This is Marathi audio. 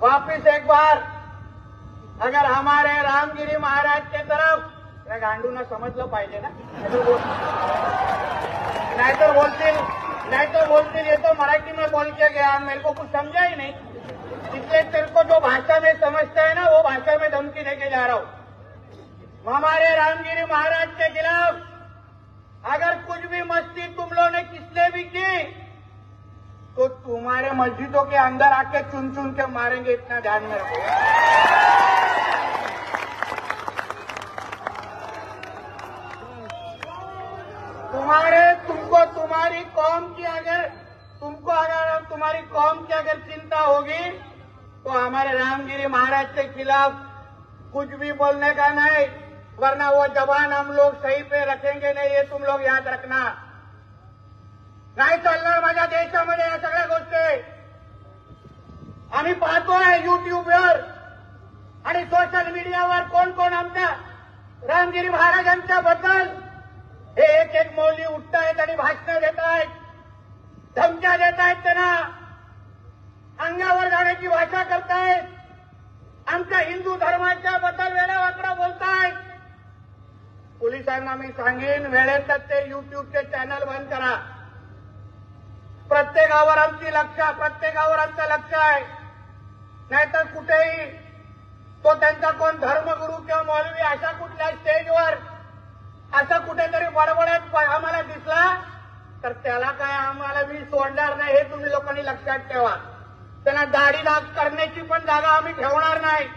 वापिस एक बार अगर हमारे रामगिरी महाराज के तरफ या गांडूंना समजलं पाहिजे ना, नाहीतर बोलतील ये तो मराठी में बोल के गया, मेरे को कुछ समझा ही नहीं, इसलिए तेरे को जो भाषा में समझता है ना वो भाषा में धमकी देके जा रहा हूं। हमारे रामगिरी महाराज के खिलाफ अगर कुछ भी मस्ती तुम लोगों ने किसने भी की तो तुम्हारे मस्जिदों के अंदर आके चुन चुन के मारेंगे, इतना ध्यान में रखो। अगर तुम्हारी कौम की अगर चिंता होगी तो हमारे रामगिरी महाराज के खिलाफ कुछ भी बोलने का नहीं, वरना वो जबान हम लोग सही पे रखेंगे नहीं, ये तुम लोग याद रखना। नाही चालणार माझ्या देशामध्ये या सगळ्या गोष्टी आम्ही पाहतोय युट्यूबवर आणि सोशल मीडियावर कोण कोण आमच्या रामगिरी महाराजांच्या बद्दल हे एक एक मौली उठतायत आणि भाषणं देत आहेत, धमक्या देत आहेत, त्यांना अंगावर जाण्याची भाषा करतायत, आमच्या हिंदू धर्माच्या बद्दल वेडावाकडा बोलतायत। पोलिसांना मी सांगेन वेळेतच ते युट्यूबचे चॅनल बंद करा। प्रत्येकावर आमचं लक्ष आहे, नाहीतर कुठेही तो त्यांचा कोण धर्मगुरू किंवा मौलवी अशा कुठल्या स्टेजवर असं कुठेतरी बडबडत आम्हाला दिसला तर त्याला काय आम्हाला मी सोडणार नाही, हे तुम्ही लोकांनी लक्षात ठेवा। त्यांना दाढी दाग करण्याची पण जागा आम्ही ठेवणार नाही।